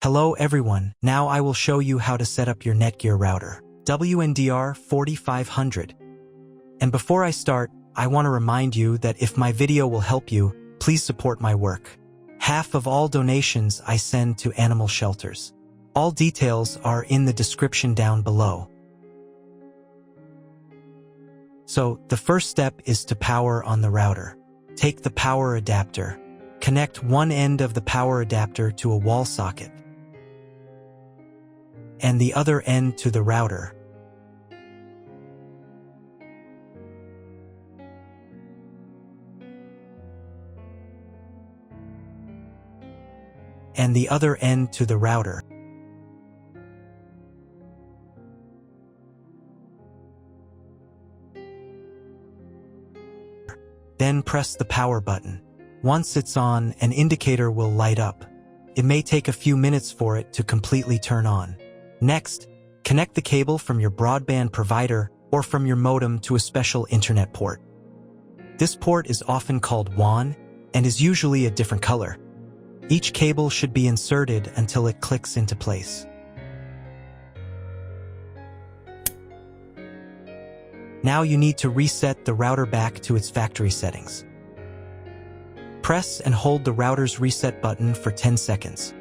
Hello everyone, now I will show you how to set up your NETGEAR router, WNDR4500. And before I start, I want to remind you that if my video will help you, please support my work. Half of all donations I send to animal shelters. All details are in the description down below. So, the first step is to power on the router. Take the power adapter. Connect one end of the power adapter to a wall socket and the other end to the router. And the other end to the router. Then press the power button. Once it's on, an indicator will light up. It may take a few minutes for it to completely turn on. Next, connect the cable from your broadband provider or from your modem to a special internet port. This port is often called WAN and is usually a different color. Each cable should be inserted until it clicks into place. Now you need to reset the router back to its factory settings. Press and hold the router's reset button for 10 seconds.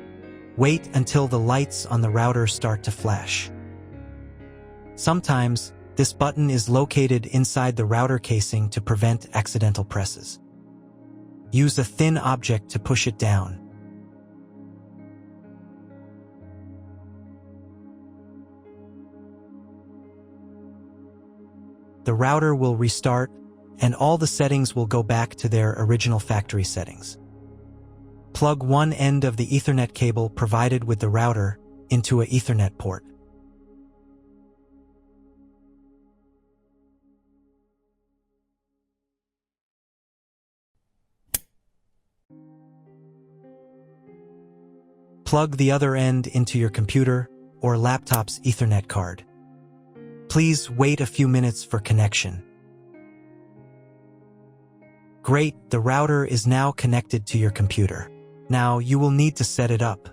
Wait until the lights on the router start to flash. Sometimes, this button is located inside the router casing to prevent accidental presses. Use a thin object to push it down. The router will restart, and all the settings will go back to their original factory settings. Plug one end of the Ethernet cable provided with the router into an Ethernet port. Plug the other end into your computer or laptop's Ethernet card. Please wait a few minutes for connection. Great, the router is now connected to your computer. Now you will need to set it up.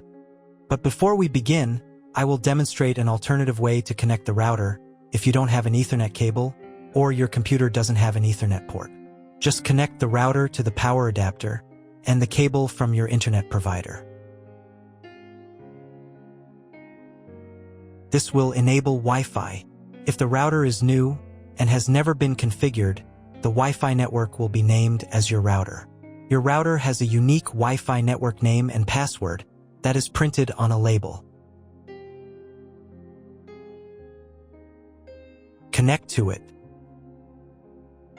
But before we begin, I will demonstrate an alternative way to connect the router if you don't have an Ethernet cable or your computer doesn't have an Ethernet port. Just connect the router to the power adapter and the cable from your internet provider. This will enable Wi-Fi. If the router is new and has never been configured, the Wi-Fi network will be named as your router. Your router has a unique Wi-Fi network name and password that is printed on a label. Connect to it.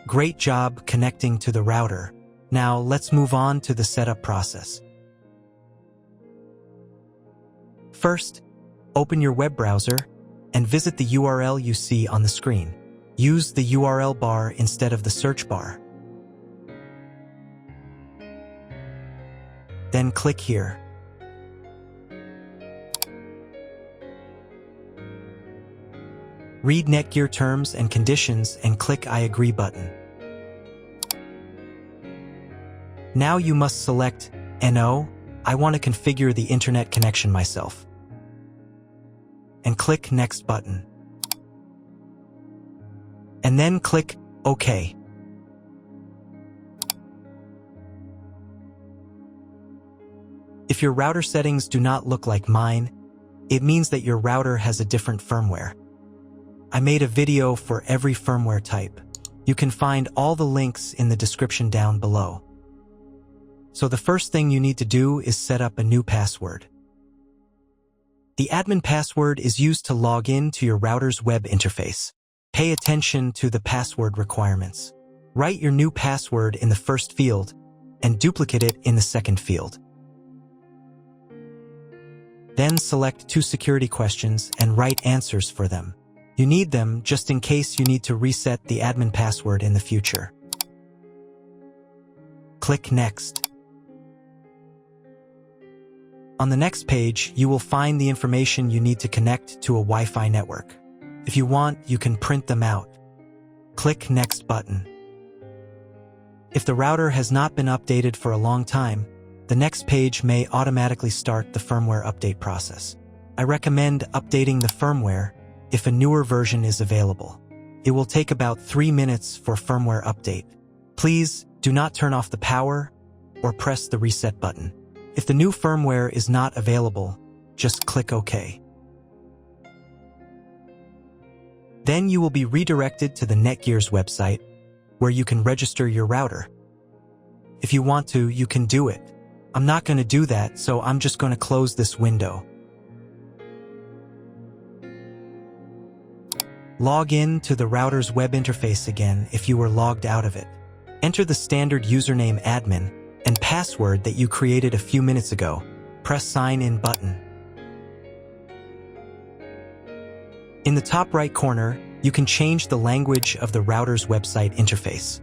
Great job connecting to the router. Now let's move on to the setup process. First, open your web browser and visit the URL you see on the screen. Use the URL bar instead of the search bar. Then click here. Read NETGEAR terms and conditions and click I agree button. Now you must select No, I want to configure the internet connection myself. And click Next button. And then click OK. If your router settings do not look like mine, it means that your router has a different firmware. I made a video for every firmware type. You can find all the links in the description down below. So the first thing you need to do is set up a new password. The admin password is used to log in to your router's web interface. Pay attention to the password requirements. Write your new password in the first field and duplicate it in the second field. Then select 2 security questions and write answers for them. You need them just in case you need to reset the admin password in the future. Click Next. On the next page, you will find the information you need to connect to a Wi-Fi network. If you want, you can print them out. Click Next button. If the router has not been updated for a long time, The next page may automatically start the firmware update process. I recommend updating the firmware if a newer version is available. It will take about 3 minutes for firmware update. Please do not turn off the power or press the reset button. If the new firmware is not available, just click OK. Then you will be redirected to the NETGEAR's website, where you can register your router. If you want to, you can do it. I'm not going to do that, so I'm just going to close this window. Log in to the router's web interface again if you were logged out of it. Enter the standard username admin and password that you created a few minutes ago. Press Sign In button. In the top right corner, you can change the language of the router's website interface.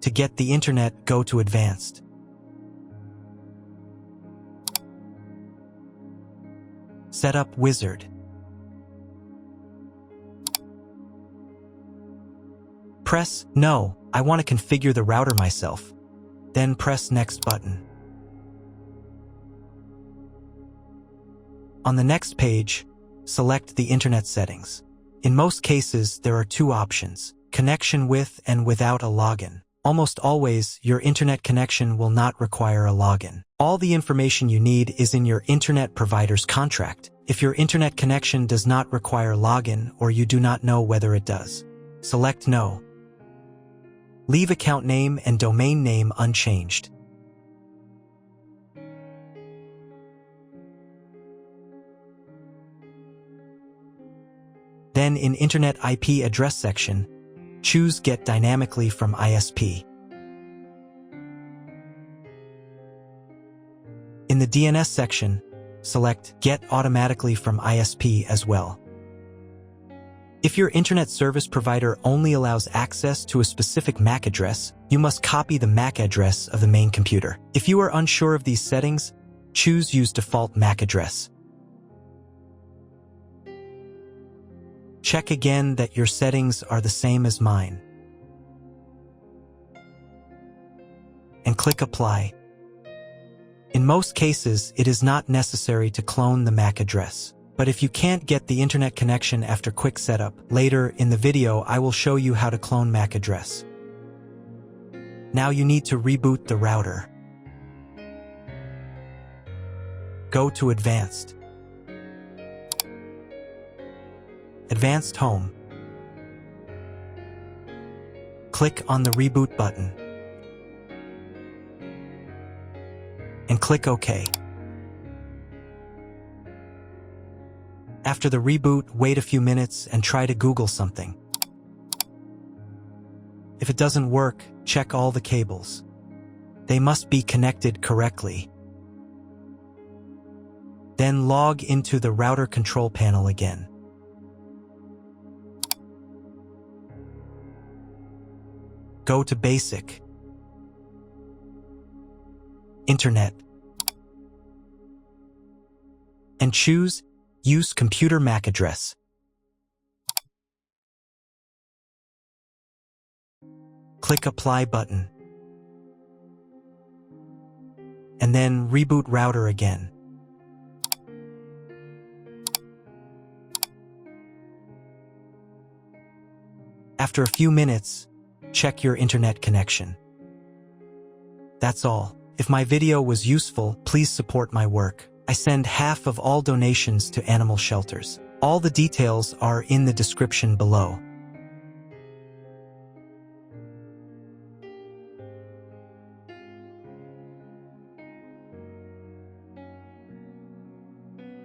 To get the internet, go to Advanced. Setup Wizard. Press No, I want to configure the router myself. Then press Next button. On the next page, select the internet settings. In most cases, there are two options: connection with and without a login. Almost always, your internet connection will not require a login. All the information you need is in your internet provider's contract. If your internet connection does not require login or you do not know whether it does, select No. Leave account name and domain name unchanged. Then in Internet IP address section, choose Get Dynamically from ISP. In the DNS section, select Get Automatically from ISP as well. If your internet service provider only allows access to a specific MAC address, you must copy the MAC address of the main computer. If you are unsure of these settings, choose Use Default MAC Address. Check again that your settings are the same as mine. And click Apply. In most cases, it is not necessary to clone the MAC address. But if you can't get the internet connection after quick setup, later in the video I will show you how to clone MAC address. Now you need to reboot the router. Go to Advanced. Advanced Home. Click on the Reboot button. And click OK. After the reboot, wait a few minutes and try to Google something. If it doesn't work, check all the cables. They must be connected correctly. Then log into the router control panel again. Go to Basic, Internet, and choose Use Computer MAC Address. Click Apply button. And then reboot router again. After a few minutes, check your internet connection. That's all. If my video was useful, please support my work. I send half of all donations to animal shelters. All the details are in the description below.